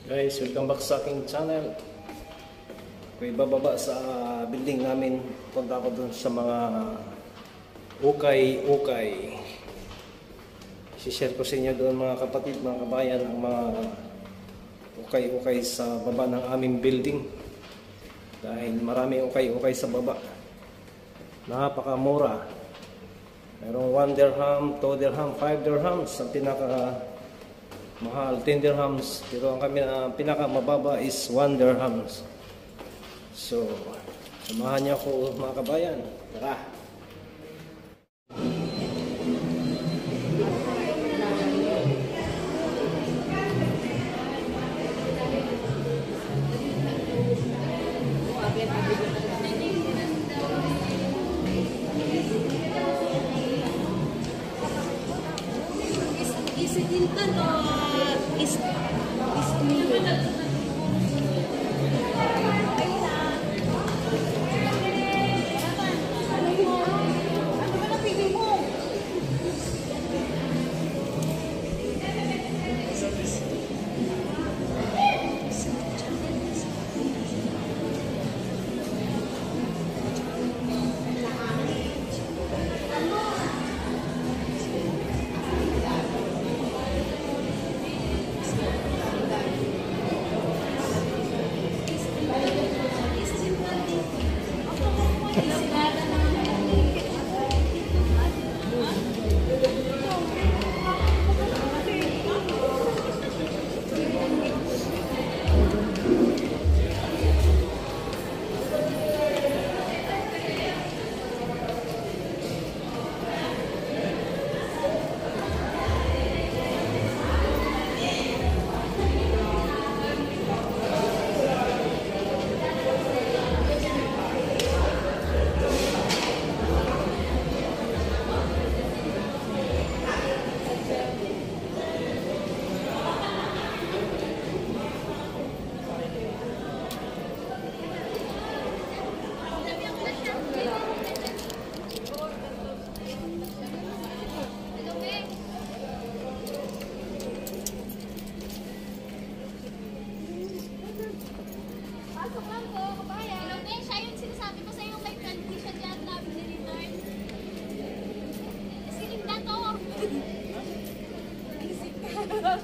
Guys, welcome back sa aking channel. Ako'y bababa sa building namin. Punta ako dun sa mga ukay-ukay. I-share ko sa inyo doon mga kapatid, mga kabayan, ang mga ukay-ukay sa baba ng aming building. Dahil marami ukay-ukay sa baba. Napakamura. Merong 1 dirham, 2 dirham, 5 dirhams. Ang mahal 10 dirhams, pero ang pinakamababa is 1 dirhams. So, samahan niyo ako mga kabayan. Tara!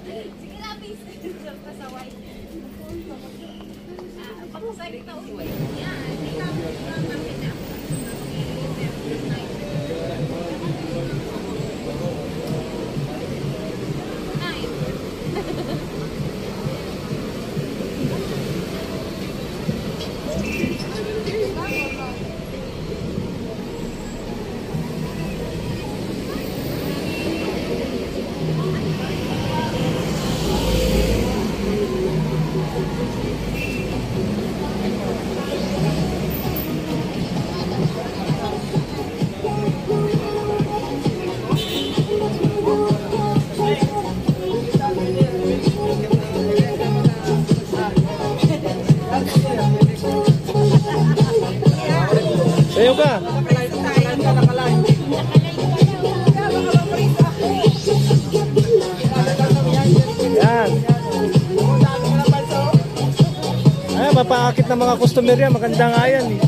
Sige na, please. Pasaway. Pakusay kita uwi. Yan. Ikaw, kapit na ako. Sayo ka! Yan! Ay, mapaakit ng mga customer yan. Maganda nga yan eh.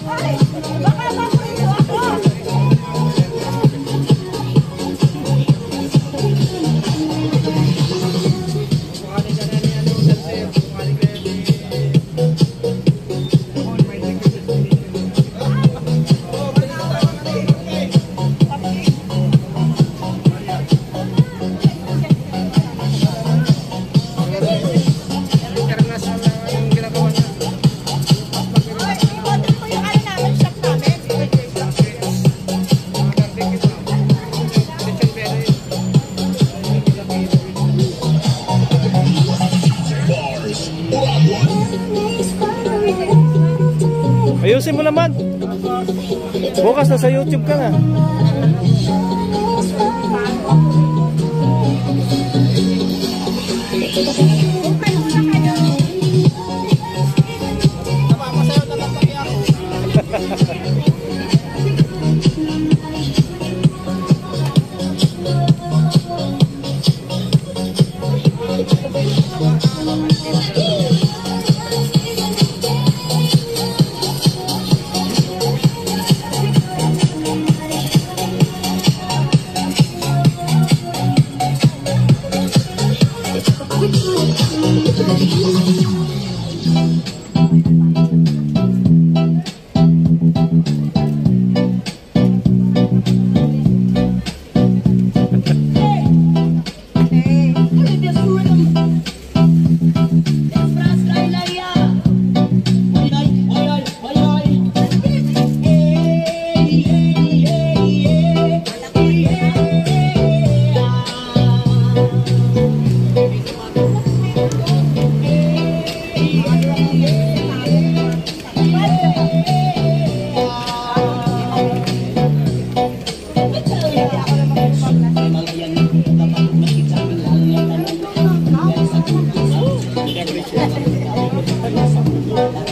Ayusin mo naman. Bukas na sa YouTube ka na.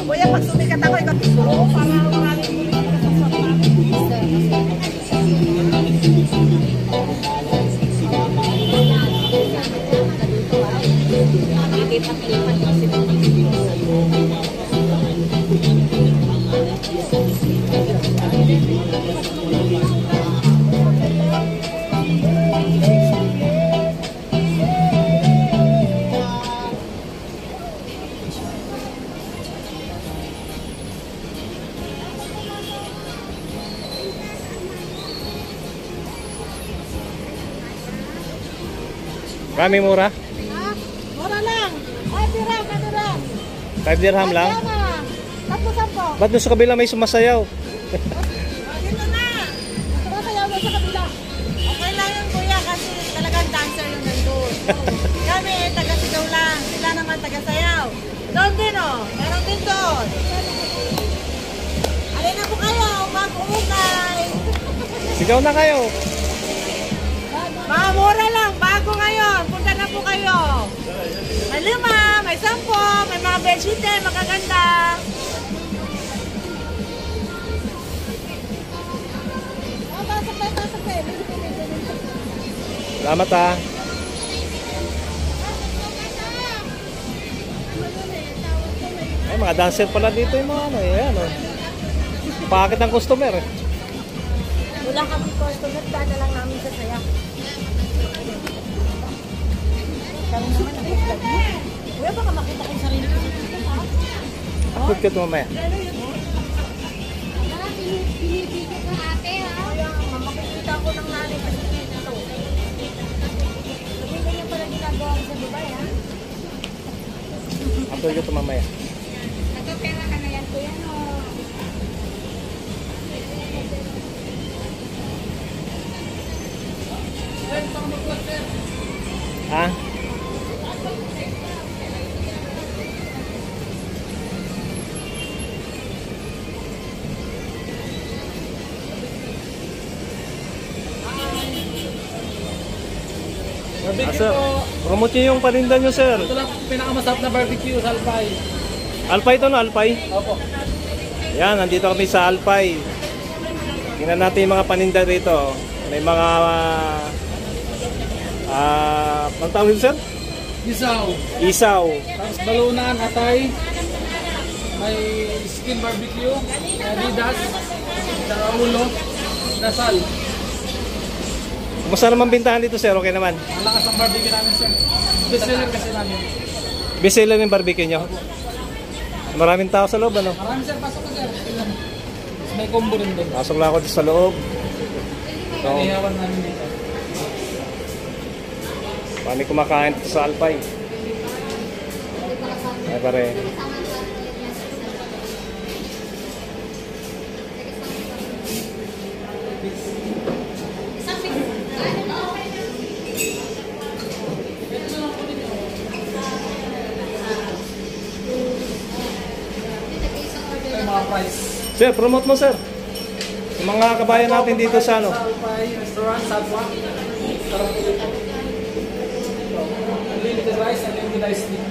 Kuya, pag sumikat ako, ikaw siguro para maraming Kami mura? mura lang. 5 dirham, 5 dirham. 5 dirham lang? Tapos sampo. Ba't doon sa kabila may sumasayaw? Dito na. Sumasayaw doon sa kabila. Okay lang yun kuya kasi talagang dancer yung nandun. Kami taga-sigaw lang. Sila naman taga-sayaw. Doon din oh. Meron din doon. Alin na po kayo. Mag-ukay. Sigaw na kayo. Mga mura lang. Bago ngayon. Punta na po kayo. May 5, may 10, may mga bedsheet eh. Magaganda. Pasok tayo, pasok tayo. Salamat ha. Ay, mga dancer pala dito yung mga ano eh. Ayan, oh. Pakit ng customer eh. Wala kami customer, dana lang namin sa saya. Kami naman nag-vlog mo. Kuya, baka makita ko yung sarili ko dito, ha? Upload ka ito mamaya. Pinipigil ka ate ha. Kaya nga, makikita ko ng nanay kasi dito. Sabi ganyan pala ginagawa ko sa Dubai, ha? Upload ka ito mamaya. Nagpapera ka na yan kuya no. Ha? Barbecue Sir, po. promote niyo yung paninda nyo, sir. Ito lang pinakamasarap na barbecue sa Alpay. Alpay to, no? Alpay. Opo. Yan, nandito kami sa Alpay. Tingnan natin yung mga paninda rito. May mga ang tawag yun, sir? Isaw. Isaw. Tapos balunan, atay. May skin barbecue. Adidas. Tsaka ulo. Dasal. Kumusta naman bintahan dito, sir? Okay naman. Malakas ang barbecue namin sir. Bestseller kasi namin. Bestseller yung barbecue nyo. Maraming tao sa loob, ano? Marami sir, pasok ko sir. Ilan? Tapos may combo rin doon. Pasok lang ako dito sa loob. So, Kanihawan namin dito. kami kumakain dito sa Alpay. Ay pare. Ito yung mga price. Sir, promote mo, sir. Yung mga kabayan natin dito sa ano. Sa Alpay Restaurant, Satwa. Sarap po dito. Unlimited rice, unlimited iced tea.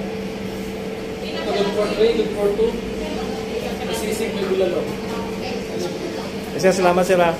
Ito good for 3, good for 2. Masisig, may bulalo. Sir, salamat, sir, ha.